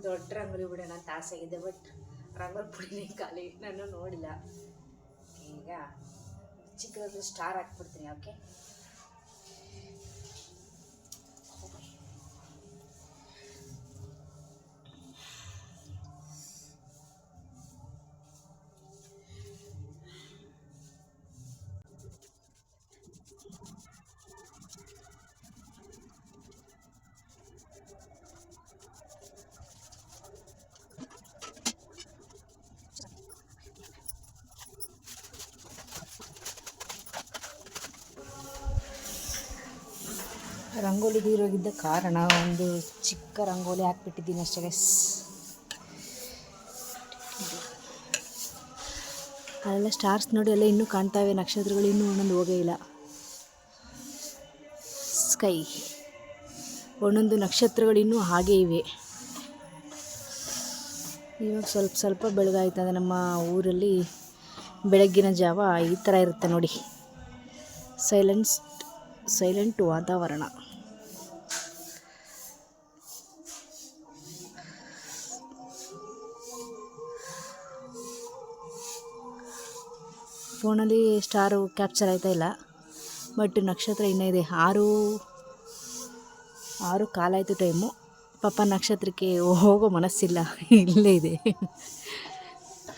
ದೊಡ್ಡ ರಂಗೋಲಿ ಬಿಡೋಣ ಅಂತ ಆಸೆ ಇದೆ, ಬಟ್ ರಂಗೋಲಿ ಪುಡಿನೇ ಖಾಲಿ, ನಾನು ನೋಡಿಲ್ಲ. ಈಗ ಚಿಕ್ಕದಾಗಿ ಸ್ಟಾರ್ ಹಾಕ್ಬಿಡ್ತೀನಿ. ಓಕೆ, ರಂಗೋಲಿ ದೂರೋಗಿದ್ದ ಕಾರಣ ಒಂದು ಚಿಕ್ಕ ರಂಗೋಲಿ ಹಾಕ್ಬಿಟ್ಟಿದ್ದೀನಿ ಅಷ್ಟೇ ಗೈಸ್. ಅಲ್ಲೆಲ್ಲ ಸ್ಟಾರ್ಸ್ ನೋಡಿ, ಎಲ್ಲ ಇನ್ನೂ ಕಾಣ್ತಾವೆ, ನಕ್ಷತ್ರಗಳು ಇನ್ನೂ ಒಂದೊಂದು ಹೋಗೇ ಇಲ್ಲ. ಸ್ಕೈ ಒಂದೊಂದು ನಕ್ಷತ್ರಗಳು ಇನ್ನೂ ಹಾಗೇ ಇವೆ. ಇವಾಗ ಸ್ವಲ್ಪ ಸ್ವಲ್ಪ ಬೆಳಗಾಯ್ತದೆ. ನಮ್ಮ ಊರಲ್ಲಿ ಬೆಳಗ್ಗಿನ ಜಾವ ಈ ಥರ ಇರುತ್ತೆ ನೋಡಿ, ಸೈಲೆಂಟ್ ವಾತಾವರಣ. ಫೋನಲ್ಲಿ ಸ್ಟಾರು ಕ್ಯಾಪ್ಚರ್ ಆಯ್ತಾ ಇಲ್ಲ, ಬಟ್ ನಕ್ಷತ್ರ ಇನ್ನೂ ಇದೆ. ಆರು ಕಾಲಾಯಿತು ಟೈಮು. ಪಾಪ ನಕ್ಷತ್ರಕ್ಕೆ ಹೋಗೋ ಮನಸ್ಸಿಲ್ಲ, ಇಲ್ಲೇ ಇದೆ.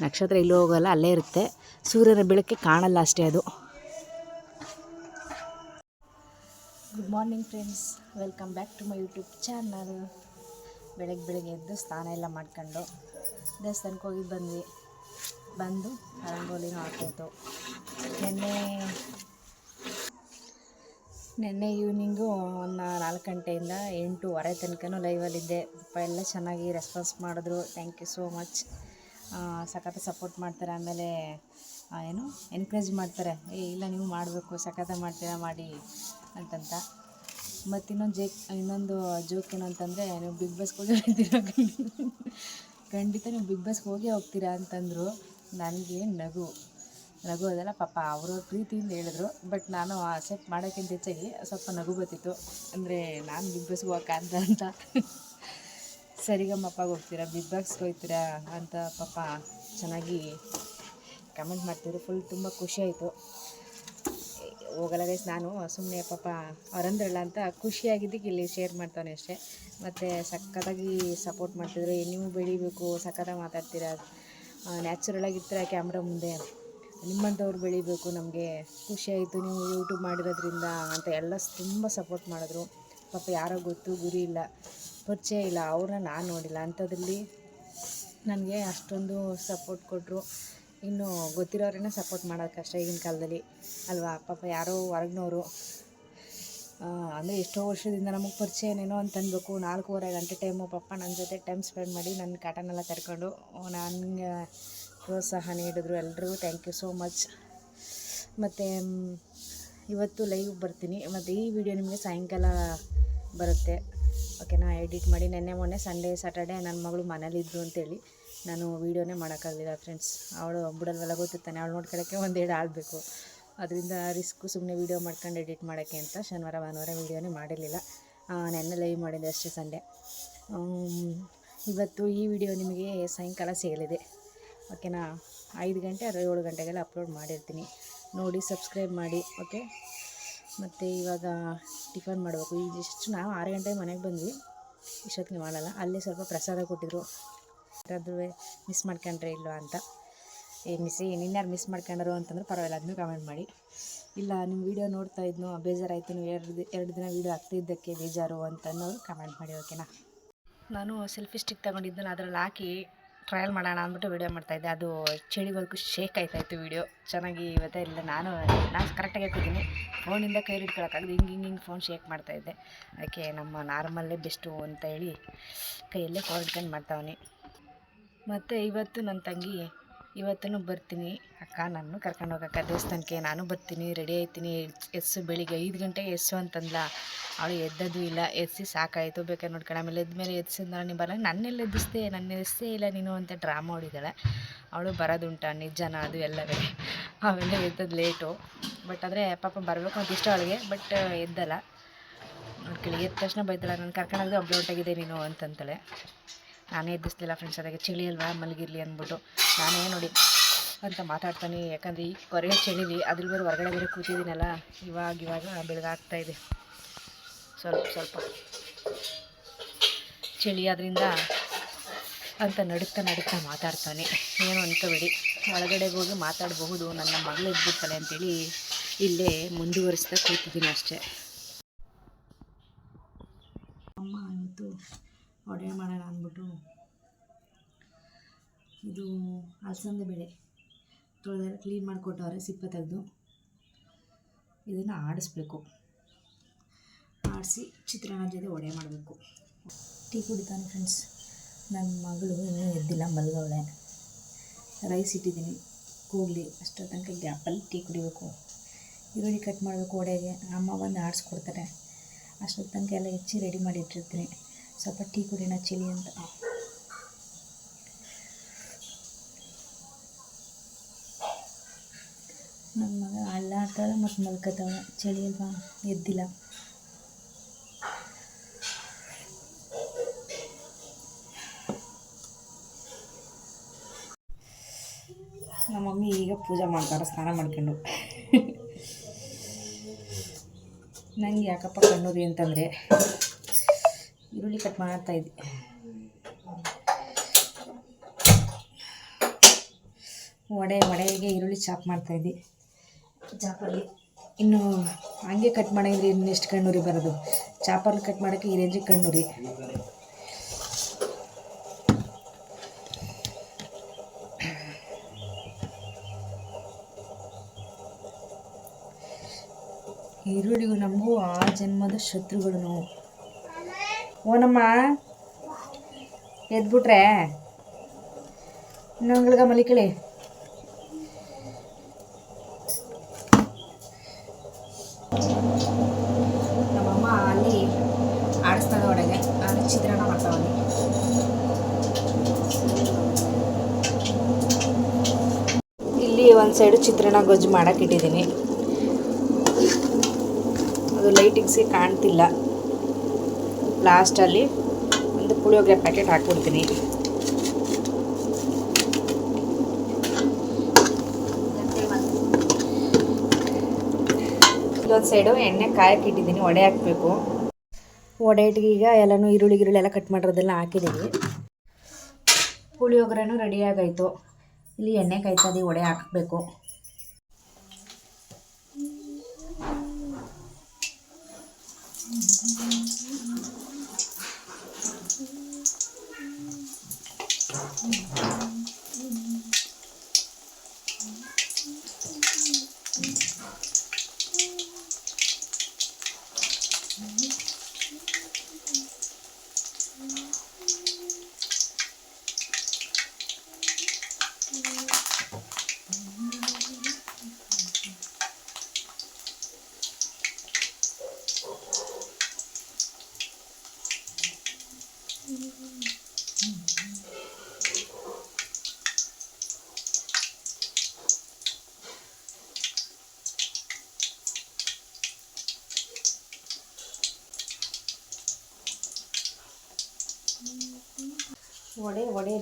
ನಕ್ಷತ್ರ ಇಲ್ಲೂ ಹೋಗೋಲ್ಲ, ಅಲ್ಲೇ ಇರುತ್ತೆ. ಸೂರ್ಯನ ಬೆಳಕೆ ಕಾಣಲ್ಲ ಅಷ್ಟೇ ಅದು. Good morning friends, welcome back to my YouTube channel. ಬೆಳಗ್ಗೆ ಎದ್ದು ಸ್ನಾನ ಎಲ್ಲ ಮಾಡ್ಕೊಂಡು ದೇವಸ್ಥಾನಕ್ಕೆ ಹೋಗಿ ಬಂದು ರಂಗೋಲಿನೂ ಹಾಕಾಯಿತು. ನೆನ್ನೆ ಈವ್ನಿಂಗು ಒಂದು 4 ಗಂಟೆಯಿಂದ 8:30 ತನಕನೂ ಲೈವಲ್ಲಿದ್ದೆ. ಎಲ್ಲ ಚೆನ್ನಾಗಿ ರೆಸ್ಪಾನ್ಸ್ ಮಾಡಿದ್ರು. Thank you so much. ಸಖತ್ ಸಪೋರ್ಟ್ ಮಾಡ್ತಾರೆ. ಆಮೇಲೆ ಎನ್ಕರೇಜ್ ಮಾಡ್ತಾರೆ, ಇಲ್ಲ ನೀವು ಮಾಡಬೇಕು, ಸಖತ್ ಮಾಡ್ತೀರಾ, ಮಾಡಿ ಅಂತಂತ. ಮತ್ತು ಇನ್ನೊಂದು ಜೋಕ್ ಏನು ಅಂತಂದರೆ, ನೀವು ಬಿಗ್ ಬಾಸ್ಗೆ ಹೋಗಿ ಹೇಳ್ತೀರಾ, ಖಂಡಿತ ನೀವು ಬಿಗ್ ಬಾಸ್ಗೆ ಹೋಗ್ತೀರಾ ಅಂತಂದರು. ನನಗೆ ನಗು ಅದೆಲ್ಲ ಪಾಪ ಅವ್ರವ್ರ ಪ್ರೀತಿಯಿಂದ ಹೇಳಿದ್ರು, ಬಟ್ ನಾನು ಅಕ್ಸೆಪ್ಟ್ ಮಾಡೋಕ್ಕಿಂತ ಹೆಚ್ಚಾಗಿ ಸ್ವಲ್ಪ ನಗು ಬರ್ತಿತ್ತು. ಅಂದರೆ ನಾನು ಬಿಗ್ ಬಾಸ್ಗೆ ಹೋಗಕ್ಕ ಅಂತ ಸರಿಗಮ್ಮಪ್ಪಗೆ ಹೋಗ್ತೀರಾ, ಬಿಗ್ ಬಾಸ್ಗೆ ಹೋಗ್ತೀರಾ ಅಂತ ಪಾಪ ಚೆನ್ನಾಗಿ ಕಮೆಂಟ್ ಮಾಡ್ತಿದ್ರು. ತುಂಬ ಖುಷಿಯಾಯಿತು. ಹೋಗಲ್ಲ ಗೈಸ್, ನಾನು ಸುಮ್ಮನೆ ಪಾಪ ಅವರಂದ್ರಲ್ಲ ಅಂತ ಖುಷಿಯಾಗಿದ್ದಕ್ಕೆ ಇಲ್ಲಿ ಶೇರ್ ಮಾಡ್ತಾನೆ ಅಷ್ಟೇ. ಮತ್ತು ಸಖತ್ತಾಗಿ ಸಪೋರ್ಟ್ ಮಾಡ್ತಿದ್ರು. ನೀವು ಬೆಳಿಬೇಕು, ಸಖತ್ತಾಗಿ ಮಾತಾಡ್ತೀರಾ, ನ್ಯಾಚುರಲಾಗಿರ್ತೀರ ಕ್ಯಾಮ್ರಾ ಮುಂದೆ, ನಿಮ್ಮಂಥವ್ರು ಬೆಳಿಬೇಕು, ನಮಗೆ ಖುಷಿಯಾಯಿತು ನೀವು ಯೂಟ್ಯೂಬ್ ಮಾಡಿರೋದ್ರಿಂದ ಅಂತ ಎಲ್ಲ ತುಂಬ ಸಪೋರ್ಟ್ ಮಾಡಿದ್ರು. ಪಾಪ ಯಾರೋ ಗೊತ್ತು ಗುರಿ ಇಲ್ಲ, ಪರಿಚಯ ಇಲ್ಲ, ಅವ್ರನ್ನ ನಾನು ನೋಡಿಲ್ಲ, ಅಂಥದ್ರಲ್ಲಿ ನನಗೆ ಅಷ್ಟೊಂದು ಸಪೋರ್ಟ್ ಕೊಟ್ಟರು. ಇನ್ನು ಗೊತ್ತಿರೋರನ್ನೇ ಸಪೋರ್ಟ್ ಮಾಡೋದು ಕಷ್ಟ ಈಗಿನ ಕಾಲದಲ್ಲಿ ಅಲ್ವಾ. ಪಾಪ ಯಾರೋ ಹೊರಗಿನವರು, ಅಂದರೆ ಎಷ್ಟೋ ವರ್ಷದಿಂದ ನಮಗೆ ಪರಿಚಯ ಏನೇನೋ ಅಂತ ಅನ್ಬೇಕು. 4:30 ಗಂಟೆ ಟೈಮು ಪಾಪ ನನ್ನ ಜೊತೆ ಟೈಮ್ ಸ್ಪೆಂಡ್ ಮಾಡಿ ನನ್ನ ಕಾಟನೆಲ್ಲ ತರ್ಕೊಂಡು ನನಗೆ ಪ್ರೋತ್ಸಾಹ ನೀಡಿದ್ರು. ಎಲ್ರಿಗೂ ಥ್ಯಾಂಕ್ ಯು ಸೋ ಮಚ್. ಮತ್ತು ಇವತ್ತು ಲೈವ್ ಬರ್ತೀನಿ, ಮತ್ತು ಈ ವಿಡಿಯೋ ನಿಮಗೆ ಸಾಯಂಕಾಲ ಬರುತ್ತೆ. ಓಕೆನಾ, ಎಡಿಟ್ ಮಾಡಿ. ಮೊನ್ನೆ ಸಂಡೇ ಸ್ಯಾಟರ್ಡೆ ನನ್ನ ಮಗಳು ಮನೇಲಿದ್ದರು ಅಂತೇಳಿ ನಾನು ವೀಡಿಯೋನೇ ಮಾಡೋಕ್ಕಾಗಲಿಲ್ಲ ಫ್ರೆಂಡ್ಸ್. ಅವಳು ಬಿಡಲ್ವಲ್ಲ, ಗೊತ್ತಿರ್ತಾನೆ, ಅವಳು ನೋಡ್ಕೊಳ್ಳೋಕ್ಕೆ 1-2 ಆಡಬೇಕು. ಅದರಿಂದ ರಿಸ್ಕು ಸುಮ್ಮನೆ ವೀಡಿಯೋ ಮಾಡ್ಕೊಂಡು ಎಡಿಟ್ ಮಾಡೋಕ್ಕೆ ಅಂತ ಶನಿವಾರ ಭಾನುವಾರ ವೀಡಿಯೋನೇ ಮಾಡಿರಲಿಲ್ಲ. ನೆನ್ನೆ ಲೈವ್ ಮಾಡಿದ್ದೆ ಅಷ್ಟೇ ಸಂಡೇ. ಇವತ್ತು ಈ ವಿಡಿಯೋ ನಿಮಗೆ ಸಾಯಂಕಾಲ ಸಿಗಲಿದೆ. ಓಕೆನಾ, 5 ಗಂಟೆ ಅಥವಾ 7 ಗಂಟೆಗೆಲ್ಲ ಅಪ್ಲೋಡ್ ಮಾಡಿರ್ತೀನಿ, ನೋಡಿ ಸಬ್ಸ್ಕ್ರೈಬ್ ಮಾಡಿ. ಓಕೆ, ಮತ್ತು ಇವಾಗ ಟಿಫನ್ ಮಾಡಬೇಕು. ಇಷ್ಟು ನಾವು 6 ಗಂಟೆಗೆ ಮನೆಗೆ ಬಂದ್ವಿ, ಇಷ್ಟೊತ್ತಿಗೆ ಮಾಡಲ್ಲ. ಅಲ್ಲಿ ಸ್ವಲ್ಪ ಪ್ರಸಾದ ಕೊಟ್ಟಿದ್ರು, ಯಾರಾದ್ರೂ ಮಿಸ್ ಮಾಡ್ಕೊಂಡ್ರೆ ಇಲ್ವಾ ಅಂತ. ನಿನ್ಯಾರು ಮಿಸ್ ಮಾಡ್ಕೊಂಡ್ರು ಅಂತಂದ್ರೆ ಪರವಾಗಿಲ್ಲ, ಅದನ್ನೂ ಕಮೆಂಟ್ ಮಾಡಿ. ಇಲ್ಲ ನಿಮ್ಮ ವೀಡಿಯೋ ನೋಡ್ತಾ ಇದ್ನೋ ಬೇಜಾರಾಯಿತು, ನೀವು 2 ದಿನ ವೀಡಿಯೋ ಆಗ್ತಿದ್ದಕ್ಕೆ ಬೇಜಾರು ಅಂತನ್ನೋರು ಕಮೆಂಟ್ ಮಾಡಿ. ಓಕೆನಾ, ನಾನು ಸೆಲ್ಫಿ ಸ್ಟಿಕ್ ತೊಗೊಂಡಿದ್ದನ್ನು ಅದರಲ್ಲಿ ಹಾಕಿ ಟ್ರಯಲ್ ಮಾಡೋಣ ಅಂದ್ಬಿಟ್ಟು ವೀಡಿಯೋ ಮಾಡ್ತಾಯಿದ್ದೆ. ಅದು ಚಳಿವರೆಗೂ ಶೇಕ್ ಆಯ್ತಾಯಿತ್ತು ವೀಡಿಯೋ, ಚೆನ್ನಾಗಿ ಇವತ್ತೇ ಇಲ್ಲ. ನಾನು ಕರೆಕ್ಟಾಗಿ ಹಾಕಿದ್ದೀನಿ, ಫೋನಿಂದ ಕೈಲಿ ಇಟ್ಕೊಳ್ಳೋಕ್ಕಾಗದು, ಹಿಂಗೆ ಫೋನ್ ಶೇಕ್ ಮಾಡ್ತಾಯಿದ್ದೆ. ಅದಕ್ಕೆ ನಮ್ಮ ನಾರ್ಮಲ್ಲೇ ಬೆಸ್ಟು ಅಂತ ಹೇಳಿ ಕೈಯಲ್ಲೇ ಫೋನ್ ಇಟ್ಕೊಂಡು ಮಾಡ್ತಾವನಿ. ಮತ್ತು ಇವತ್ತು ನನ್ನ ತಂಗಿ ಇವತ್ತೂ ಬರ್ತೀನಿ ಅಕ್ಕ, ನಾನು ಕರ್ಕೊಂಡು ಹೋಗಕ್ಕ ದೇವಸ್ಥಾನಕ್ಕೆ, ನಾನು ಬರ್ತೀನಿ, ರೆಡಿ ಆಯ್ತೀನಿ. ಬೆಳಿಗ್ಗೆ 5 ಗಂಟೆಗೆ ಅಂತಂದ್ಲ. ಅವಳು ಎದ್ದದ್ದು ಇಲ್ಲ, ಎದ್ಸಿ ಸಾಕಾಯಿತು, ಬೇಕಾದ್ರೆ ನೋಡ್ಕೊಂಡು. ಆಮೇಲೆ ಎದ್ಮೇಲೆ ಎದ್ಸಿದ್ನ ನೀನು ಬರಲ್ಲ, ನನ್ನೆಲ್ಲ ಎದ್ದಿಸ್ತೇ ಇಲ್ಲ ನೀನು ಅಂತ ಡ್ರಾಮಾ ಹೊಡಿದಾಳೆ. ಅವಳು ಬರೋದುಂಟ ನಿಜನ ಅದು ಎಲ್ಲವೇ. ಅವೆಲ್ಲ ಎದ್ದದ್ದು ಲೇಟು, ಬಟ್ ಆದರೆ ಪಾಪ ಬರಬೇಕು ಅಂತ ಇಷ್ಟ ಅವಳಿಗೆ, ಬಟ್ ಎದ್ದಲ್ಲ. ನೋಡ್ಕೊಳ್ಳಿ, ಎದ್ದ ತಕ್ಷಣ ಬೈತಾಳೆ, ನಾನು ಕರ್ಕೊಂಡೋಗಿದೆ ಒಬ್ಬಳು ಹೊರಟಾಗಿದೆ ನೀನು ಅಂತಂತಾಳೆ. ನಾನೇ ಎದ್ದಿಸ್ಲಿಲ್ಲ ಫ್ರೆಂಡ್ಸ್, ಅದಕ್ಕೆ ಚಳಿ ಅಲ್ವಾ ಮಲಗಿರಲಿ ಅಂದ್ಬಿಟ್ಟು ನಾನೇ ನೋಡಿ ಅಂತ ಮಾತಾಡ್ತಾನೆ. ಯಾಕಂದರೆ ಈ ಕೊರೆಯ ಚಳಿಲಿ ಅದ್ರ ಬೇರೆ ಹೊರಗಡೆ ಬೇರೆ ಕೂತಿದ್ದೀನಲ್ಲ, ಇವಾಗ ಬೆಳಗಾಗ್ತಾಯಿದೆ. ಸ್ವಲ್ಪ ಚಳಿ ಅದರಿಂದ ಅಂತ ನಡುತ್ತಾ ಮಾತಾಡ್ತಾನೆ. ಏನು ಅನ್ಕೋಬೇಡಿ, ಒಳಗಡೆಗೆ ಹೋಗಿ ಮಾತಾಡಬಹುದು, ನನ್ನ ಮಗಳು ಎದ್ಬಿಡ್ತಾಳೆ ಅಂತೇಳಿ ಇಲ್ಲೇ ಮುಂದುವರಿಸ್ತಾ ಕೂತಿದ್ದೀನಿ ಅಷ್ಟೇ. ಅಮ್ಮ ಇವತ್ತು ಒಡೆ ಮಾಡೋಣ ಅಂದ್ಬಿಟ್ಟು ಇದು ಅಲಸಂದೆ ಬೇಳೆ ತೊಳೆದೆಲ್ಲ ಕ್ಲೀನ್ ಮಾಡಿಕೊಟ್ಟವ್ರೆ, ಸಿಪ್ಪೆ ತೆಗೆದು. ಇದನ್ನು ಆಡಿಸ್ಬೇಕು, ಆಡಿಸಿ ಚಿತ್ರಾನ್ನ ಜೊತೆ ವಡೆ ಮಾಡಬೇಕು. ಟೀ ಕುಡಿತಾನೆ ಫ್ರೆಂಡ್ಸ್. ನನ್ನ ಮಗಳು ಇನ್ನೂ ಎದ್ದಿಲ್ಲ, ಮಲಗವಳೆ. ರೈಸ್ ಇಟ್ಟಿದ್ದೀನಿ ಕೂಗಲಿ, ಅಷ್ಟರ ತನಕ ಗ್ಯಾಪಲ್ಲಿ ಟೀ ಕುಡಿಬೇಕು. ಈರುಳ್ಳಿ ಕಟ್ ಮಾಡಬೇಕು ವಡೆಗೆ, ಅಮ್ಮ ಬಂದು ಆಡಿಸ್ಕೊಡ್ತಾರೆ. ಅಷ್ಟೊತ್ತು ತನಕ ಎಲ್ಲ ಹೆಚ್ಚಿ ರೆಡಿ ಮಾಡಿ ಇಟ್ಟಿರ್ತೀನಿ, ಸ್ವಲ್ಪ ಟೀ ಕುಡಿಯೋಣ ಚಳಿ ಅಂತ. ನನ್ನ ಮಗ ಅಳ್ಳಾಡ್ತಾಳೆ ಮತ್ತು ಮಲ್ಕೋತಾಳೆ, ಚಳಿ ಅಲ್ವಾ ಎದ್ದಿಲ್ಲ. ನಮ್ಮ ಮಮ್ಮಿ ಈಗ ಪೂಜೆ ಮಾಡ್ತಾರೆ ಸ್ನಾನ ಮಾಡ್ಕೊಂಡು. ನನಗೆ ಯಾಕಪ್ಪ ಕಣ್ಣೂರಿ ಅಂತಂದರೆ ಈರುಳ್ಳಿ ಕಟ್ ಮಾಡ್ತಾಯಿದ್ದೆ. ವಡೆಗೆ ಈರುಳ್ಳಿ ಚಾಪ್ ಮಾಡ್ತಾಯಿದ್ದೆ ಚಾಪಲ್ಲಿ. ಇನ್ನು ಹಂಗೆ ಕಟ್ ಮಾಡಿದ್ರೆ ಇನ್ನೆಷ್ಟು ಕಣ್ಣೂರಿ ಬರೋದು, ಚಾಪಲ್ಲಿ ಕಟ್ ಮಾಡೋಕ್ಕೆ ಈ ರೇಂಜಿಗೆ ಕಣ್ಣೂರಿ. ಈರುಳ್ಳಿಗೂ ನಮಗೂ ಆ ಜನ್ಮದ ಶತ್ರುಗಳು ನಾವು. ಓನಮ್ಮ ಎದ್ಬಿಟ್ರೆ ಇನ್ನೊಂಗಳಿಗೆ ಮಲಿಕಳಿ. ನಮ್ಮಮ್ಮ ಅಲ್ಲಿ ಆಡಿಸ್ತಾನೆ ಒಳಗೆ, ನಾನು ಚಿತ್ರಾನ್ನ ಮಾಡ್ತಾವಲ್ಲಿ. ಇಲ್ಲಿ ಒಂದು ಸೈಡು ಚಿತ್ರಾನ್ನ ಗೊಜ್ಜು ಮಾಡೋಕೆ ಇಟ್ಟಿದ್ದೀನಿ. ಅದು ಲೈಟಿಂಗ್ಸಿಗೆ ಕಾಣ್ತಿಲ್ಲ. ಲಾಸ್ಟಲ್ಲಿ ಒಂದು ಪುಳಿಯೋಗರೆ ಪ್ಯಾಕೆಟ್ ಹಾಕ್ಬಿಡ್ತೀನಿ. ಇಲ್ಲೊಂದು ಸೈಡು ಎಣ್ಣೆ ಕಾಯಕ್ಕೆ ಇಟ್ಟಿದ್ದೀನಿ, ವಡೆ ಹಾಕಬೇಕು. ವಡೆ ಇಟ್ಟಿಗೆ ಈಗ ಎಲ್ಲನೂ ಈರುಳ್ಳಿ ಎಲ್ಲ ಕಟ್ ಮಾಡಿರೋದೆಲ್ಲ ಹಾಕಿದ್ದೀನಿ. ಪುಳಿಯೋಗರೆನೂ ರೆಡಿಯಾಗಾಯಿತು. ಇಲ್ಲಿ ಎಣ್ಣೆ ಕಾಯ್ತದೆ, ವಡೆ ಹಾಕಬೇಕು. ವಡೆ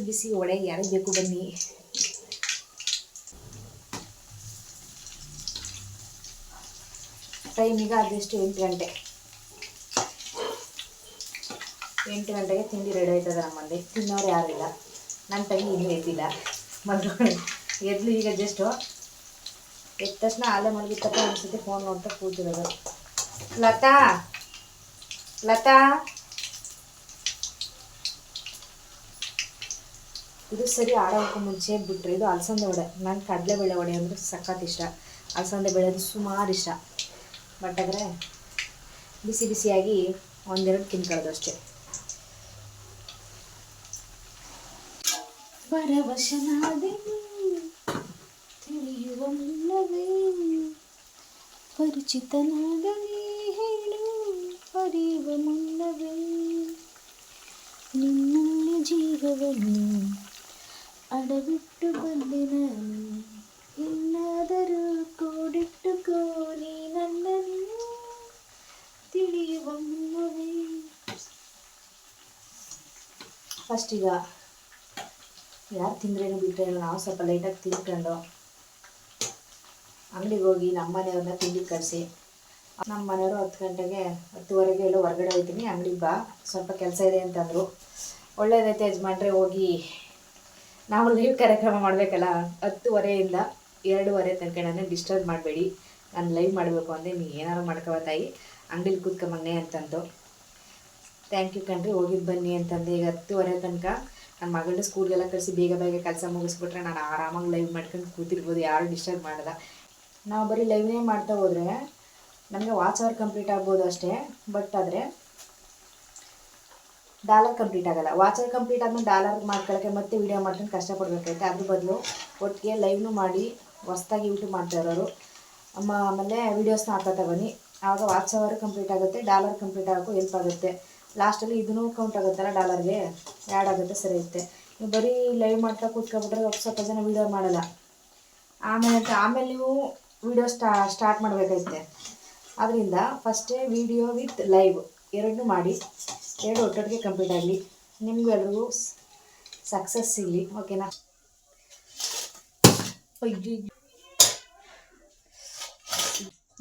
ಬಿಸಿ ವಡೆ ಯಾರಿಗೆ ಬೇಕು ಬನ್ನಿ. ಟೈಮಿಗೆ ಅದೆಷ್ಟು 8 ಗಂಟೆ. 8 ಗಂಟೆಗೆ ತಿಂಡಿ ರೆಡಿ ಆಯ್ತದೆ ನಮ್ಮಲ್ಲಿ. ತಿನ್ನೋರು ಯಾರಿಲ್ಲ. ನನ್ನ ತಂಗಿ ಇನ್ನೂ ಎದ್ದಿಲ್ಲ, ಎದ್ಲು ಈಗ ಜಸ್ಟು. ಎದ್ದ ತಕ್ಷಣ ಅಲ್ಲೇ ಮಲಗಿತ್ತಪ್ಪ ಅನಿಸುತ್ತೆ, ಫೋನ್ ನೋಡ್ತಾ ಕೂತಿರೋದು. ಲತಾ ಇದು ಸರಿ ಆಡೋಕ್ಕೆ ಮುಂಚೆ ಬಿಟ್ಟರೆ ಇದು ಅಲಸಂದೆ ವಡೆ. ನಾನು ಕಡಲೆಬೇಳೆ ವಡೆ ಅಂದರೆ ಸಖತ್ ಇಷ್ಟ. ಅಲಸಂದೆ ಬೇಳೆದು ಸುಮಾರು ಇಷ್ಟ. ಬಟ್ ಆದರೆ ಬಿಸಿಯಾಗಿ ಒಂದೆರಡು ತಿನ್ಕೊಳ್ಳೋದು ಅಷ್ಟೇ. ಪರವಶನಾದೆ ತಿಳಿಯುವ ಮುನ್ನವೇ ಪರಿಚಿತನಾಗಲಿ ಹೇಳು ಅರಿಯುವ ಮುನ್ನವೇ ನಿನ್ನಲ್ಲಿ ಜೀವವನ್ನು ಅಡವಿಟ್ಟು ಬಂದೆ ನಾನು. ಇನ್ನಾದರೂ ಕೂಡಿಟ್ಟುಕೋ ನೀ ನನ್ನನ್ನು ತಿಳಿಯುವ ಮುನ್ನವೇ. ಫಸ್ಟ್ ಈಗ ಯಾರು ತಿಂದ್ರೇನು ಬಿಟ್ಟರೇನು ನಾವು ಸ್ವಲ್ಪ ಲೈಟಾಗಿ ತಿಂದ್ಕೊಂಡು ಅಂಗಡಿಗೆ ಹೋಗಿ ನಮ್ಮ ಮನೆಯವ್ರನ್ನ ತಿಂಡಿ ಕಳಿಸಿ ನಮ್ಮ ಮನೆಯವರು 10 ಗಂಟೆಗೆ 10:30 ಎಲ್ಲ ಹೊರಗಡೆ ಹೋಗ್ತೀನಿ, ಅಂಗಡಿಗೆ ಬಾ ಸ್ವಲ್ಪ ಕೆಲಸ ಇದೆ ಅಂತಂದರು. ಒಳ್ಳೇದೈತೆ ಯಜಮಾನ್ರೆ, ಹೋಗಿ ನಾವು ಲೈವ್ ಕಾರ್ಯಕ್ರಮ ಮಾಡಬೇಕಲ್ಲ, 10:30ಇಂದ 2:30 ತನಕ ನಾನು ಡಿಸ್ಟರ್ಬ್ ಮಾಡಬೇಡಿ, ನಾನು ಲೈವ್ ಮಾಡಬೇಕು ಅಂದರೆ ನೀವು ಏನಾರು ಮಾಡ್ಕೊವ ತಾಯಿ, ಅಂಗಡಿಲಿ ಕೂತ್ಕೊಂಬನ್ನಿ ಅಂತಂದು. ಥ್ಯಾಂಕ್ ಯು ಕಣ್ರಿ, ಹೋಗಿದ್ದು ಬನ್ನಿ ಅಂತಂದು. ಈಗ 10:30 ತನಕ ನನ್ನ ಮಗಳನ್ನ ಸ್ಕೂಲ್ಗೆಲ್ಲ ಕಳಿಸಿ ಬೇಗ ಕೆಲಸ ಮುಗಿಸ್ಬಿಟ್ರೆ ನಾನು ಆರಾಮಾಗಿ ಲೈವ್ ಮಾಡ್ಕೊಂಡು ಕೂತಿರ್ಬೋದು, ಯಾರು ಡಿಸ್ಟರ್ಬ್ ಮಾಡೋದ. ನಾವು ಬರೀ ಲೈವ್ನೇ ಮಾಡ್ತಾ ಹೋದರೆ ನಮಗೆ ವಾಚ್ ಅವರ್ ಕಂಪ್ಲೀಟ್ ಆಗ್ಬೋದು ಅಷ್ಟೇ, ಬಟ್ ಆದರೆ ಡಾಲರ್ ಕಂಪ್ಲೀಟ್ ಆಗೋಲ್ಲ. ವಾಚ್ ಅವರ್ ಕಂಪ್ಲೀಟ್ ಆದಮೇಲೆ ಡಾಲರ್ ಮಾಡ್ಕೊಳ್ಳೋಕ್ಕೆ ಮತ್ತೆ ವೀಡಿಯೋ ಮಾಡ್ಕೊಂಡು ಕಷ್ಟಪಡಬೇಕೈತೆ. ಅದ್ರ ಬದಲು ಒಟ್ಟಿಗೆ ಲೈವ್ನು ಮಾಡಿ ಹೊಸ್ದಾಗಿ ಯೂಟ್ಯೂಬ್ ಮಾಡ್ತಾ ಇರೋರು ಆಮೇಲೆ ವೀಡಿಯೋಸ್ನ ಹಾಕೋತಾ ಬನ್ನಿ, ಆವಾಗ ವಾಚ್ ಅವರ್ ಕಂಪ್ಲೀಟ್ ಆಗುತ್ತೆ, ಡಾಲರ್ ಕಂಪ್ಲೀಟ್ ಆಗೋಕ್ಕೂ ಹೆಲ್ಪ್ ಆಗುತ್ತೆ. ಲಾಸ್ಟಲ್ಲಿ ಇದೂ ಕೌಂಟ್ ಆಗುತ್ತಲ್ಲ, ಡಾಲರ್ಗೆ ಆ್ಯಡ್ ಆಗುತ್ತೆ, ಸರಿ ಇರುತ್ತೆ. ನೀವು ಬರೀ ಲೈವ್ ಮಾಡ್ತಾ ಕೂತ್ಕೊಬಿಟ್ರೆ ಸ್ವಲ್ಪ ಜನ ವೀಡಿಯೋ ಮಾಡಲ್ಲ, ಆಮೇಲೆ ನೀವು ವೀಡಿಯೋ ಸ್ಟಾರ್ಟ್ ಮಾಡಬೇಕೈತೆ. ಅದರಿಂದ ಫಸ್ಟೇ ವೀಡಿಯೋ ವಿತ್ ಲೈವ್ ಎರಡನ್ನೂ ಮಾಡಿ, ಎರಡು ಒಟ್ಟೊಟ್ಟಿಗೆ ಕಂಪ್ಲೀಟ್ ಆಗಲಿ, ನಿಮಗೂ ಎಲ್ರಿಗೂ ಸಕ್ಸಸ್ ಸಿಗಲಿ. ಓಕೆನಾ?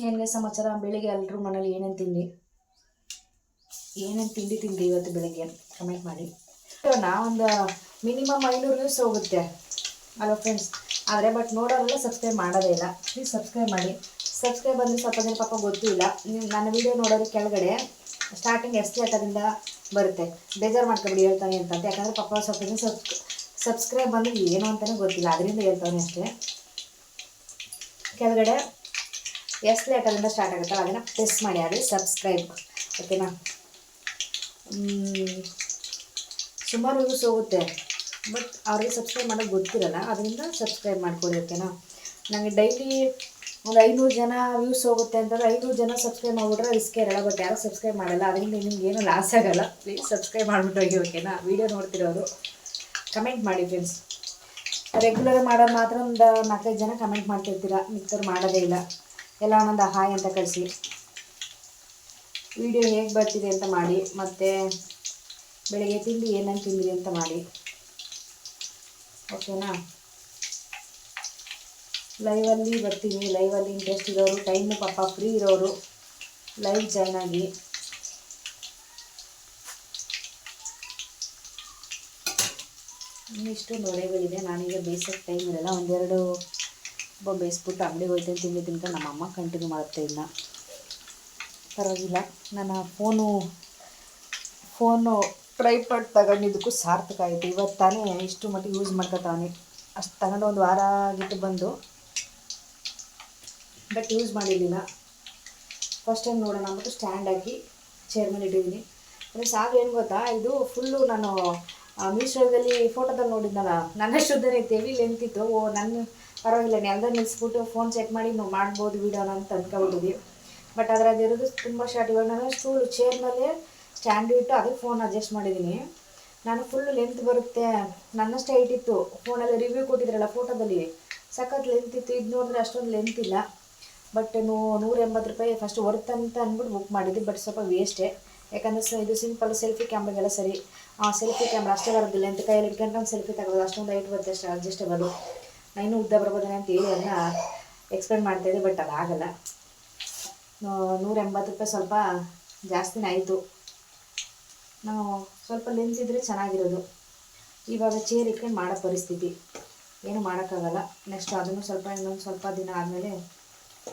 ಏನೇ ಸಮಾಚಾರ? ಬೆಳಿಗ್ಗೆ ಎಲ್ಲರೂ ಮನೇಲಿ ಏನೇನು ತಿಂಡಿ ತಿಂಡಿ ಇವತ್ತು ಬೆಳಗ್ಗೆ ಕಮೆಂಟ್ ಮಾಡಿ. ಒಂದು ಮಿನಿಮಮ್ 500 ವ್ಯೂಸ್ ಹೋಗುತ್ತೆ ಅಲ್ವಾ ಫ್ರೆಂಡ್ಸ್? ಆದರೆ ಬಟ್ ನೋಡೋರೆಲ್ಲ ಸಬ್ಸ್ಕ್ರೈಬ್ ಮಾಡೋದೇ ಇಲ್ಲ. ಪ್ಲೀಸ್ ಸಬ್ಸ್ಕ್ರೈಬ್ ಮಾಡಿ. ಸಬ್ಸ್ಕ್ರೈಬ್ ಅಂದರೆ ಸ್ವಲ್ಪ ಜನ ಪಾಪ ಗೊತ್ತೂ ಇಲ್ಲ. ನನ್ನ ವೀಡಿಯೋ ನೋಡೋದು ಕೆಳಗಡೆ ಸ್ಟಾರ್ಟಿಂಗ್ ಎಸ್ಲೇಟರಿಂದ ಬರುತ್ತೆ, ಬೇಜಾರು ಮಾಡ್ಕೊಬಿಡಿ ಹೇಳ್ತಾನೆ ಅಂತಂತ. ಯಾಕಂದರೆ ಪಾಪ ಸ್ವಲ್ಪ ಜನ ಸಬ್ಸ್ಕ್ರೈಬ್ ಬಂದು ಏನು ಅಂತಲೇ ಗೊತ್ತಿಲ್ಲ, ಅದರಿಂದ ಹೇಳ್ತಾನೆ ಅಷ್ಟೇ. ಕೆಳಗಡೆ ಎಸ್ಲೇಟರಿಂದ ಸ್ಟಾರ್ಟ್ ಆಗುತ್ತಲ್ಲ, ಅದನ್ನು ಪ್ರೆಸ್ ಮಾಡಿ, ಅದೇ ಸಬ್ಸ್ಕ್ರೈಬ್. ಓಕೆನಾ? ಸುಮಾರು ವ್ಯೂಸ್ ಹೋಗುತ್ತೆ, ಬಟ್ ಅವ್ರಿಗೆ ಸಬ್ಸ್ಕ್ರೈಬ್ ಮಾಡೋದು ಗೊತ್ತಿರಲ್ಲ, ಅದರಿಂದ ಸಬ್ಸ್ಕ್ರೈಬ್ ಮಾಡ್ಕೊಳ್ಳಿ. ಓಕೆನಾ? ನನಗೆ ಡೈಲಿ ಒಂದು 500 ಜನ ವ್ಯೂಸ್ ಹೋಗುತ್ತೆ ಅಂತಂದರೆ 500 ಜನ ಸಬ್ಸ್ಕ್ರೈಬ್ ಮಾಡಿಬಿಟ್ರೆ ರಿಸ್ಕ್ ಇರಲ್ಲ, ಬಟ್ ಯಾರು ಸಬ್ಸ್ಕ್ರೈಬ್ ಮಾಡಲ್ಲ, ಅದರಿಂದ ನಿಮ್ಗೇನು ಲಾಸ್ ಆಗೋಲ್ಲ. ಪ್ಲೀಸ್ ಸಬ್ಸ್ಕ್ರೈಬ್ ಮಾಡಿಬಿಟ್ಟು ಹೋಗಿ. ಓಕೆನಾ? ವೀಡಿಯೋ ನೋಡ್ತಿರೋರು ಕಮೆಂಟ್ ಮಾಡಿ ಫ್ರೆಂಡ್ಸ್. ರೆಗ್ಯುಲರ್ ಮಾಡೋದು ಮಾತ್ರ ಒಂದು 4-5 ಜನ ಕಮೆಂಟ್ ಮಾಡ್ತಿರ್ತೀರ, ಮಿಕ್ಕರು ಮಾಡೋದೇ ಇಲ್ಲ. ಎಲ್ಲ ಒಂದೊಂದು ಹಾಯ್ ಅಂತ ಕಳಿಸಿ, ವಿಡಿಯೋ ಹೇಗೆ ಬರ್ತಿದೆ ಅಂತ ಮಾಡಿ, ಮತ್ತು ಬೆಳಗ್ಗೆ ತಿಂಡಿ ಏನೇನು ತಿಂದಿರಿ ಅಂತ ಮಾಡಿ. ಓಕೆನಾ? ಲೈವಲ್ಲಿ ಬರ್ತೀನಿ, ಲೈವಲ್ಲಿ ಇಂಟ್ರೆಸ್ಟ್ ಇರೋರು, ಟೈಮು ಪಾಪ ಫ್ರೀ ಇರೋರು ಲೈವ್ ಜಾಯ್ನ್ ಆಗಿ. ಇಷ್ಟೊಂದು ಒಲೆಗಳಿದೆ, ನಾನೀಗ ಬೇಯಿಸೋಕ್ಕೆ ಟೈಮ್ ಇರಲ್ಲ, ಒಂದೆರಡು ಬೇಯಿಸ್ಬಿಟ್ಟು ಅಂಗಡಿಗೆ ಹೋಗ್ತೇನೆ. ತಿಂಡಿ ತಿಂಕೊಂಡು ನಮ್ಮಮ್ಮ ಕಂಟಿನ್ಯೂ ಮಾಡುತ್ತೆ. ಇನ್ನು ಪರವಾಗಿಲ್ಲ, ನನ್ನ ಫೋನು ಟ್ರೈಪಾಡ್ ತಗೊಂಡಿದ್ದಕ್ಕೂ ಸಾರ್ಥಕ ಆಯಿತು. ಇವತ್ತು ತಾನೇ ಇಷ್ಟು ಮಟ್ಟಿಗೆ ಯೂಸ್ ಮಾಡ್ಕೊತಾನೆ. ಅಷ್ಟು ತಗೊಂಡು ಒಂದು ವಾರ ಆಗಿತ್ತು ಬಂದು, ಬಟ್ ಯೂಸ್ ಮಾಡಿರಲಿಲ್ಲ. ಫಸ್ಟ್ ಟೈಮ್ ನೋಡೋಣ ಅಂದ್ಬಿಟ್ಟು ಸ್ಟ್ಯಾಂಡ್ ಹಾಕಿ ಚೇರ್ ಮೇಲೆ ಇಟ್ಟಿದ್ದೀನಿ. ಅಂದರೆ ಸಾಕು, ಏನು ಗೊತ್ತಾ, ಇದು ಫುಲ್ಲು ನಾನು ಮೀಶೋದಲ್ಲಿ ಫೋಟೋದಲ್ಲಿ ನೋಡಿದ್ನಲ್ಲ, ನನ್ನಷ್ಟುದ್ದನೇ ಇತ್ತು, ಹೆವಿ ಲೆಂತ್ ಇತ್ತು. ನನ್ನ ಪರವಾಗಿಲ್ಲ, ನೆಲದಲ್ಲಿ ನಿಲ್ಲಿಸ್ಬಿಟ್ಟು ಫೋನ್ ಚೆಕ್ ಮಾಡಿ ನಾವು ಮಾಡ್ಬೋದು ವೀಡಿಯೋನ ಅಂತ ಅಂದ್ಕೊಬಿಟ್ಟಿದ್ವಿ. ಬಟ್ ಆದರೆ ಅದಿರೋದು ತುಂಬ ಶಾರ್ಟ್. ಇವಾಗ ನಾನು ಚೇರ್ ಮೇಲೆ ಸ್ಟ್ಯಾಂಡು ಇಟ್ಟು ಅದಕ್ಕೆ ಫೋನ್ ಅಡ್ಜಸ್ಟ್ ಮಾಡಿದ್ದೀನಿ. ನಾನು ಫುಲ್ಲು ಲೆಂತ್ ಬರುತ್ತೆ, ನನ್ನಷ್ಟೇ ಹೈಟ್ ಇತ್ತು. ಫೋನಲ್ಲಿ ರಿವ್ಯೂ ಕೊಟ್ಟಿದ್ರಲ್ಲ ಫೋಟೋದಲ್ಲಿ, ಸಖತ್ ಲೆಂತ್ ಇತ್ತು. ಇದು ನೋಡಿದ್ರೆ ಅಷ್ಟೊಂದು ಲೆಂತ್ ಇಲ್ಲ. ಬಟ್ 180 ರೂಪಾಯಿ ಫಸ್ಟ್ ವರ್ತ್ ಅಂತ ಅಂದ್ಬಿಟ್ಟು ಬುಕ್ ಮಾಡಿದ್ದೆ, ಬಟ್ ಸ್ವಲ್ಪ ವೇಸ್ಟೇ. ಯಾಕಂದರೆ ಇದು ಸಿಂಪಲ್ ಸೆಲ್ಫಿ ಕ್ಯಾಮ್ರಾಗೆಲ್ಲ ಸರಿ, ಸೆಲ್ಫಿ ಕ್ಯಾಮ್ರಾ ಅಷ್ಟೇ ಬರೋದಿಲ್ಲ ಅಂತ ಕೈಯಲ್ಲಿ ಇಟ್ಕೊಂಡು ಸೆಲ್ಫಿ ತಗೋದು, ಅಷ್ಟೊಂದು ಹೈಟ್ ಬರುತ್ತೆ, ಅಷ್ಟು ಅಡ್ಜಸ್ಟಬಲು. ಇನ್ನೂ ಉದ್ದ ಬರ್ಬೋದೇನೆ ಅಂತ ಹೇಳಿ ಅದನ್ನ ಎಕ್ಸ್ಪೆಕ್ಟ್ ಮಾಡ್ತಾಯಿದ್ದೆ, ಬಟ್ ಅದಾಗಲ್ಲ. 180 ರೂಪಾಯಿ ಸ್ವಲ್ಪ ಜಾಸ್ತಿನೇ ಆಯಿತು. ನಾವು ಸ್ವಲ್ಪ ಲೆಂತ್ ಇದ್ದರೆ ಚೆನ್ನಾಗಿರೋದು. ಇವಾಗ ಚೇರ್ ಇಟ್ಕೊಂಡು ಮಾಡೋ ಪರಿಸ್ಥಿತಿ, ಏನು ಮಾಡೋಕ್ಕಾಗಲ್ಲ. ನೆಕ್ಸ್ಟ್ ಅದನ್ನು ಇನ್ನೊಂದು ಸ್ವಲ್ಪ ದಿನ ಆದಮೇಲೆ,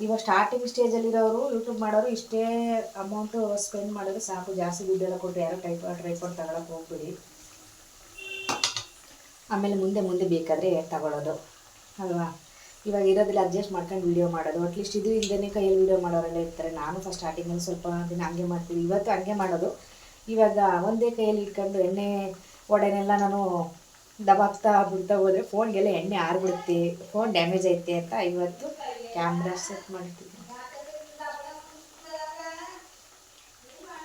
ಇವಾಗ ಸ್ಟಾರ್ಟಿಂಗ್ ಸ್ಟೇಜಲ್ಲಿರೋರು ಯೂಟ್ಯೂಬ್ ಮಾಡೋರು ಇಷ್ಟೇ ಅಮೌಂಟು ಸ್ಪೆಂಡ್ ಮಾಡಿದ್ರೆ ಸಾಕು, ಜಾಸ್ತಿ ದುಡ್ಡೆಲ್ಲ ಕೊಟ್ಟು ಯಾರು ಟ್ರೈಪಾಡ್ ತಗೊಳಕ್ಕೆ ಹೋಗ್ಬಿಡಿ. ಆಮೇಲೆ ಮುಂದೆ ಬೇಕಾದರೆ ತಗೊಳ್ಳೋದು ಅಲ್ವಾ? ಇವಾಗ ಇರೋದಿಲ್ಲ, ಅಡ್ಜಸ್ಟ್ ಮಾಡ್ಕೊಂಡು ವೀಡಿಯೋ ಮಾಡೋದು. ಅಟ್ಲೀಸ್ಟ್ ಇದು ಇಲ್ಲದೇ ಕೈಯಲ್ಲಿ ವೀಡಿಯೋ ಮಾಡೋರೆಲ್ಲ ಇರ್ತಾರೆ. ನಾನು ಫಸ್ಟ್ ಸ್ಟಾರ್ಟಿಂಗಲ್ಲಿ ಸ್ವಲ್ಪ ದಿನ ಹಂಗೆ ಮಾಡ್ತೀನಿ, ಇವತ್ತು ಹಂಗೆ ಮಾಡೋದು. ಇವಾಗ ಒಂದೇ ಕೈಯಲ್ಲಿ ಇಟ್ಕೊಂಡು ಎಣ್ಣೆ ಒಡೆನೆಲ್ಲ ನಾನು ದಬಾಕ್ತಾ ಬಿಡ್ತಾ ಹೋದರೆ ಫೋನ್ಗೆಲ್ಲ ಎಣ್ಣೆ ಆರಿಬಿಡುತ್ತೆ, ಫೋನ್ ಡ್ಯಾಮೇಜ್ ಐತೆ ಅಂತ ಇವತ್ತು ಕ್ಯಾಮ್ರಾ ಸೆಟ್ ಮಾಡ್ತಿದ್ದೀನಿ.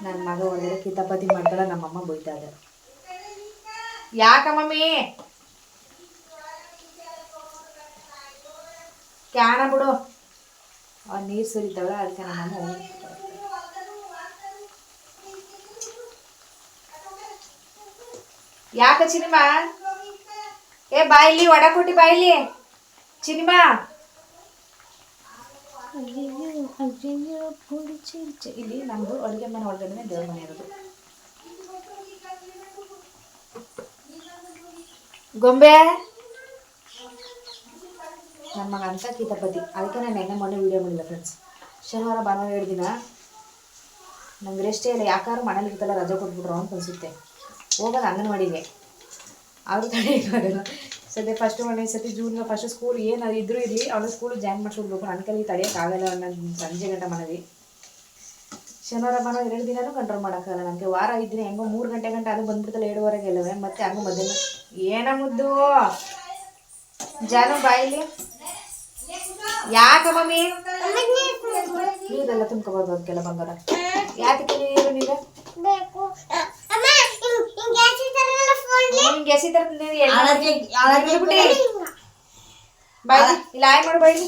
ನನ್ನ ಮಗ ಒಳ್ಳೆ ಕಿತಾಪತಿ ಮಾಡ್ತಾಳೆ, ನಮ್ಮಮ್ಮ ಬೈತಾ ಇದ್ದಾರೆ. ಯಾಕ ಮಮ್ಮಿ ಕ್ಯಾನ ಬಿಡು, ನೀರು ಸುರಿತಾವಲ್ಲ ಅದಕ್ಕೆ ನಮ್ಮಮ್ಮ ಯಾಕ ಚಿನಿಮಾ ಏ ಬಾಯಿಲಿ ವಡ ಕೊಟ್ಟಿ ಬಾಯಿಲಿ ಚಿನಿಮಾ ಇಲ್ಲಿ ನಮ್ದು ಅಡುಗೆ ಮನೆ ಒಳಗಡೆ ದೇವ್ರ ಮನೆ ಇರೋದು. ಗೊಂಬೆ ನನ್ನ ಮಗ ಅಂತ ಕೀತಪತಿ. ಅದಕ್ಕೆ ನಾನು ನೆನ್ನೆ ಮೊನ್ನೆ ವೀಡಿಯೋ ಮಾಡಿಲ್ಲ ಫ್ರೆಂಡ್ಸ್. ಶನಿವಾರ ಭಾನುವಾರ 2 ದಿನ ನಂಗೆ ರೆಸ್ಟೇ ಇಲ್ಲ. ಯಾಕಾದ್ರೂ ಮನೇಲಿ ಇರ್ತಲ್ಲ ರಜೆ ಕೊಟ್ಬಿಟ್ರು ಅಂತ ಅನಿಸುತ್ತೆ. ಹೋಗೋದು ಅಂಗನವಾಡಿಗೆ ಅವ್ರು ತಡೆಯೋಕ್ಕಾಗಲ್ಲ. ಸದ್ಯ ಫಸ್ಟ್ ಒಂದೇ ಸತಿ ಜೂನ್ ಫಸ್ಟ್ ಸ್ಕೂಲ್ ಏನು ಇದ್ರೂ ಇರಲಿ ಅವಳು ಸ್ಕೂಲ್ ಜಾಯ್ನ್ ಮಾಡಿಸ್ಬಿಡ್ಬೇಕು. ನನ್ನ ಕೈಲಿ ತಡೆಯೋಕ್ಕಾಗಲ್ಲ. ನನ್ನ ಸಂಜೆ ಗಂಟೆ ಮನವಿ. ಶನಿವಾರ ಭಾನುವಾರ 2 ದಿನನೂ ಕಂಟ್ರೋಲ್ ಮಾಡೋಕ್ಕಾಗಲ್ಲ ನನಗೆ. ವಾರ ಇದ್ರೆ ಹೆಂಗೋ 3 ಗಂಟೆ ಅದು ಬಂದ್ಬಿಡ್ತಲ್ಲ 7:15 ಎಲ್ಲವೇ. ಮತ್ತೆ ಹಂಗೂ ಮಧ್ಯಾಹ್ನ ಏನ ಮುದ್ದು ಜಾನು ಬಾಯಿಲಿ ಯಾಕ ಮಮ್ಮಿ ನೀರೆಲ್ಲ ತುಂಬ್ಕೋಬೋದು ಅದಕ್ಕೆಲ್ಲ ಬಂಗಾರ. ಯಾತಕ್ಕೆ ನೀರು ನೀರು ಗ್ಯಾಸಿ ತರ ಬಾಯಿ ಇಲ್ಲ ಆಯ್ ಮಾಡು ಬಾಯಿಲಿ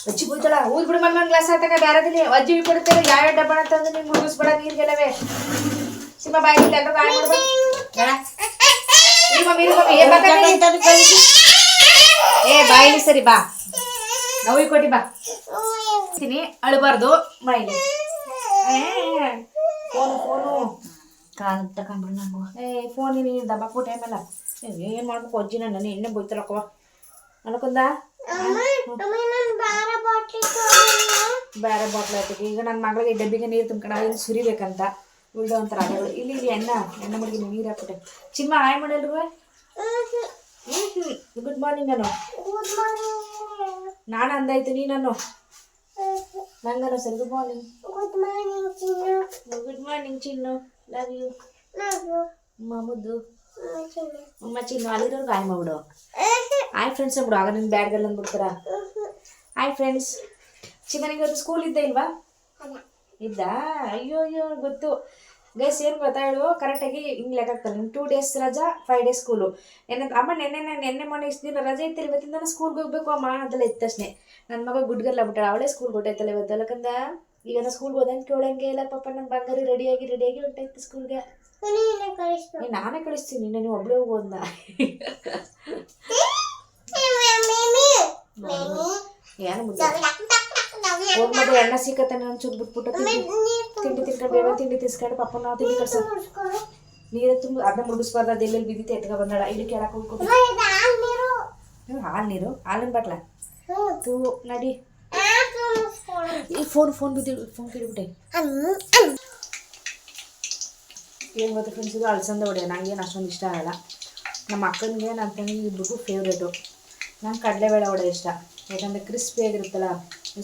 ಅಜ್ಜಿ ಬೂಯ್ತಾಳ ಊದ್ ಬಿಡು ಮಮ್ಮಿ ಒಂದು ಗ್ಲಾಸ್ ಹಾತಾಗ ಬ್ಯಾರದಲ್ಲಿ ಅಜ್ಜಿ ಕೊಡ್ತೇವೆ ಯಾವ ಡಬ್ಬ ಅಂತಂದ್ರೆ ನೀನು ಮುಗಿಸ್ಬೇಡ ನೀರ್ಗೆಲ್ಲವೇ. ಸಿಂಹ ಬಾಯಿ ಎಲ್ಲರೂ ಆಯ್ ಮಾಡ್ಬೇಕು. ಏ ಬಾಯಿಲಿ ಸರಿ ಬಾ ನೋವಿ ಕೊಟ್ಟಿ ಬಾ ಅಳಬಾರ್ದು ಬಾಯಿಲಿ. ಫೋನು ಫೋನು ಕಾಲ್ ತಗೊಂಡ್ಬಿಡು ನಂಗು. ಫೋನ್ ನೀನು ದಬ್ಬಾಕು ಟೈಮ್ ಅಲ್ಲ. ಏನು ಮಾಡ್ಬೇಕು ಅಜ್ಜಿ ನಾನು ಎಣ್ಣೆ ಬೋಯ್ತಲಕ್ಕವ ಅನ್ಕೊಂಡ ಬೇರೆ ಬಾಟ್ಲ್ ಆಯ್ತು. ಈಗ ನನ್ನ ಮಗಳಿಗೆ ಡಬ್ಬಿಗೆ ನೀರು ತುಂಬ್ಕೊಂಡು ಸುರಿಬೇಕಂತ ಉಳ್ದ ಒಂಥರ ಆಗಗಳು. ಇಲ್ಲಿ ಇಲ್ಲಿ ಎಣ್ಣೆ ಮಡಿಗೆ ನೀರು ಹಾಕ್ಬಿಟ್ಟೆ. ಚಿನ್ನ ಆಯ್ ಮಾಡಲ್ವ. ಗುಡ್ ಮಾರ್ನಿಂಗ್ ನಾನು ಅಂದಾಯ್ತು ನೀನು ನಂಗನು ಸರಿ. ಗುಡ್ ಮಾರ್ನಿಂಗ್ ಗುಡ್ ಮಾರ್ನಿಂಗ್ ಚಿನ್ನು ಲವ್ ಯು ಮುದ್ದು ಅಮ್ಮ ಚಿನ್ನು. ಅಲ್ಲಿರೋರ್ಗು ಆಯ್ ಮಾಡ್ಬಿಡು. ಆಯ್ ಫ್ರೆಂಡ್ಸ್ ಅಂದ್ಬಿಡು. ಆಗ ನಿನ್ನ ಬ್ಯಾಡ್ಗೆಲ್ಲ ಅಂದ್ಬಿಡ್ತಾರ. ಆಯ್ ಫ್ರೆಂಡ್ಸ್. ಚಿನ್ನನಿಗೆ ಇವತ್ತು ಸ್ಕೂಲ್ ಇದ್ದ ಇಲ್ವಾ? ಇದ್ದ. ಅಯ್ಯೋ ಅಯ್ಯೋ ಗೊತ್ತು ಗೈಸ್. ಏನು ಗೊತ್ತಾ ಹೇಳು ಕರೆಕ್ಟಾಗಿ ಹಿಂಗೆ ಲೆಕ್ಕ ಆಗ್ತಾರೆ. ನಿಮ್ಗೆ 2 ಡೇಸ್ ರಜಾ 5 ಡೇಸ್ ಸ್ಕೂಲು. ಅಮ್ಮ ನೆನ್ನೆ ಮೊನ್ನೆ ಇಷ್ಟು ದಿನ ರಜೆ ಇತ್ತಿಲ್ಲ ಇವತ್ತಿಂದ ನಾನು ಸ್ಕೂಲ್ಗೆ ಹೋಗ್ಬೇಕು ಅಮ್ಮ ಅದೆಲ್ಲ ಇತ್ತಷ್ಟೇ. ನನ್ನ ಮಗ ಗುಡ್ಗಲ್ಲ ಬಿಟ್ಟಾಳ. ಅವಳೇ ಸ್ಕೂಲ್ಗೆ ಹೊಟ್ಟೈತಲ್ಲ ಇವತ್ತು. ಅಲ್ಲಕಂದ ಈಗ ನಾ ಸ್ಕೂಲ್ಗೆ ಹೋದಂಗೆ ಕೇಳಂಗೆ ಇಲ್ಲ ಪಾಪ. ನನ್ನ ಬಂಗಾರಿ ರೆಡಿಯಾಗಿ ಹೊಂಟೈತಿ ಸ್ಕೂಲ್ಗೆ. ನಾನೇ ಕಳಿಸ್ತೀನಿ ನೀವು ಒಬ್ಳೇ ಹೋಗೋದ್ನ. ಏನು ಹೋಗ್ಮದ ಎಣ್ಣ ಸಿಕ್ಕತ್ತಾನೆ ಒಂಚೂರು ಬಿಟ್ಬಿಟ್ಟು ತಿಂಡಿ ತಿನ್ಕೊಂಡು ತಿಂಡಿ ತಿನ್ಸ್ಕೊಂಡು ಪಾಪ ನಾವು ತಿಂಡಿ ಕಳ್ಸ ನೀರೇ ತುಂಬ ಅದನ್ನ ಮುಗಿಸ್ಬಾರ್ದು. ಅದೆಲ್ಲೆಲ್ಲಿ ಬಿದ್ದಿತ್ತು ಎತ್ಕ ಬಂದಾಳ. ಇಲ್ಲಿ ಕೇಳಕ್ಕೆ ಹೋಗ್ಕೊಂಡು ಹಾಲಿನ ಬಾಟ್ಲ ತೂ ನಡಿ. ಈ ಫೋನ್ ಬಿದ್ದಿಡು. ಫೋನ್ ಕಿಡ್ಬಿಟ್ಟೆ. ಏನು ಗೊತ್ತಾ ಫ್ರೆಂಡ್ಸ್, ಇದು ಅಲಸಂದೆ ವಡೆ ನನಗೇನು ಅಷ್ಟೊಂದು ಇಷ್ಟ ಆಗಲ್ಲ. ನಮ್ಮ ಅಕ್ಕನಿಗೆ ನನ್ನ ತಂಗಿಗೆ ಇಬ್ಬರಿಗೂ ಫೇವ್ರೇಟು. ನಂಗೆ ಕಡಲೆಬೇಳೆ ವಡೆ ಇಷ್ಟ. ಯಾಕಂದರೆ ಕ್ರಿಸ್ಪಿಯಾಗಿರುತ್ತಲ್ಲ.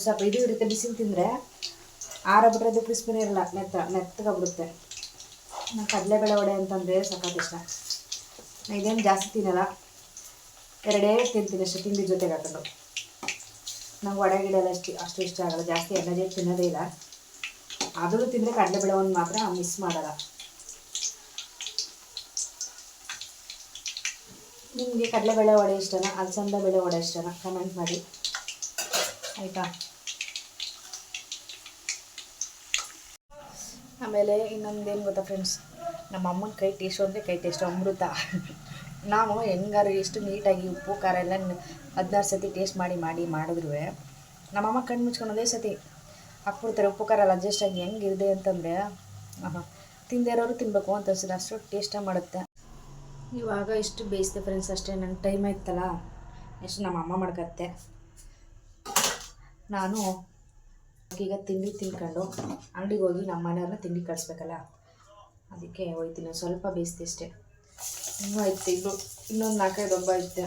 ಸ್ವಲ್ಪ ಇದು ಇರುತ್ತೆ. ಬಿಸಿಲು ತಿಂದರೆ ಆರಬಿಟ್ರೆ ಅದು ಕ್ರಿಸ್ಪಿನೇ ಇರಲ್ಲ. ಮೆತ್ತಗಾಗ್ಬಿಡುತ್ತೆ. ನಾನು ಕಡಲೆಬೇಳೆ ವಡೆ ಅಂತಂದರೆ ಸಖತ್ ಇಷ್ಟ. ಇದೇನು ಜಾಸ್ತಿ ತಿನ್ನಲ್ಲ. 2 ತಿಂತೀನಿ ಅಷ್ಟೇ ತಿಂಡಿ ಜೊತೆಗೆ ಹಾಕೊಂಡು. ನಂಗೆ ವಡೆ ಗಿಡ ಅಷ್ಟು ಇಷ್ಟ ಆಗಲ್ಲ. ಜಾಸ್ತಿ ಎಣ್ಣೆ ತಿನ್ನೋದೇ ಇಲ್ಲ. ಆದರೂ ತಿಂದರೆ ಕಡಲೆಬೇಳೆ ಒಂದು ಮಾತ್ರ ಮಿಸ್ ಮಾಡಲ್ಲ. ನಿಮಗೆ ಕಡಲೆಬೇಳೆ ವಡೆ ಇಷ್ಟನಾ ಅಲಸಂದೆ ಬೇಳೆ ವಡೆ ಇಷ್ಟನಾ ಕಮೆಂಟ್ ಮಾಡಿ ಆಯಿತಾ. ಆಮೇಲೆ ಇನ್ನೊಂದೇನು ಗೊತ್ತಾ ಫ್ರೆಂಡ್ಸ್, ನಮ್ಮ ಅಮ್ಮನ ಕೈ ಟೇಸ್ಟ್ ಅಂದರೆ ಕೈ ಟೇಸ್ಟ್ ಅಮೃತ. ನಾವು ಹೆಂಗಾರು ಎಷ್ಟು ನೀಟಾಗಿ ಉಪ್ಪು ಖಾರ ಎಲ್ಲ 16 ಸತಿ ಟೇಸ್ಟ್ ಮಾಡಿದ್ರು ನಮ್ಮಮ್ಮ ಕಣ್ಣು ಮುಚ್ಕೊಂಡು ಒಂದೇ ಸತಿ ಹಾಕ್ಬಿಡ್ತಾರೆ. ಉಪ್ಪು ಖಾರ ಎಲ್ಲ ಅಡ್ಜಸ್ಟ್ ಆಗಿ ಹೆಂಗಿರದೆ ಅಂತಂದರೆ ತಿಂದೇ ಇರೋರು ತಿನ್ನಬೇಕು ಅಂತ ಅನಿಸಿದೆ. ಅಷ್ಟು ಟೇಸ್ಟಾಗಿ ಮಾಡುತ್ತೆ. ಇವಾಗ ಇಷ್ಟು ಬೇಯಿಸಿದೆ ಫ್ರೆಂಡ್ಸ್ ಅಷ್ಟೇ. ನನ್ನ ಟೈಮ್ ಆಯ್ತಲ್ಲ ಎಷ್ಟು ನಮ್ಮ ಅಮ್ಮ ಮಾಡ್ಕತ್ತೆ. ನಾನು ಈಗ ತಿಂಡಿ ತಿನ್ಕೊಂಡು ಅಂಗಡಿಗೆ ಹೋಗಿ ನಮ್ಮ ಮನೆಯವ್ರನ್ನ ತಿಂಡಿ ಕಳಿಸ್ಬೇಕಲ್ಲ, ಅದಕ್ಕೆ ಹೋಯ್ತೀನಿ. ಸ್ವಲ್ಪ ಬೇಯಿಸ್ದೆ ಅಷ್ಟೇ. ಇನ್ನೂ ಐತೆ ಇನ್ನೊಂದು 4-5 ಡಬ್ಬ ಐತೆ.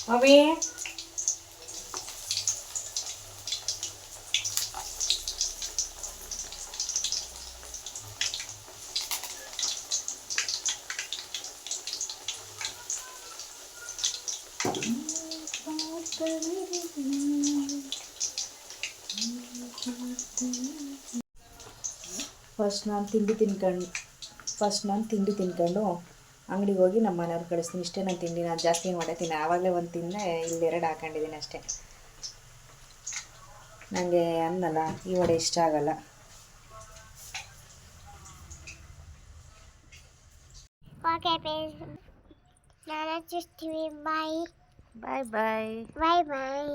ಮಮ್ಮಿ ಫಸ್ಟ್ ನಾನು ತಿಂಡಿ ತಿನ್ಕೊಂಡು ಅಂಗಡಿಗೆ ಹೋಗಿ ನಮ್ಮ ಮನೆಯವ್ರು ಕಳಿಸ್ತೀನಿ. ಇಷ್ಟೇ ನಾನು ತಿಂಡಿ, ನಾನು ಜಾಸ್ತಿ ಏನು ಮಾಡತ್ತೀನಿ. ಆವಾಗಲೇ ಒಂದು ತಿಂದೆ, ಇಲ್ಲೆರಡು ಹಾಕೊಂಡಿದ್ದೀನಿ ಅಷ್ಟೇ. ನನಗೆ ಅನ್ನಲ್ಲ ಈ ವಡೆ ಇಷ್ಟ ಆಗಲ್ಲ. ಓಕೆ ಫ್ರೆಂಡ್ಸ್, ನಾನು ಚುಸ್ತೀವಿ. ಬಾಯ್ ಬಾಯ್ ಬಾಯ್. ಬಾಯ್ ಬಾಯ್.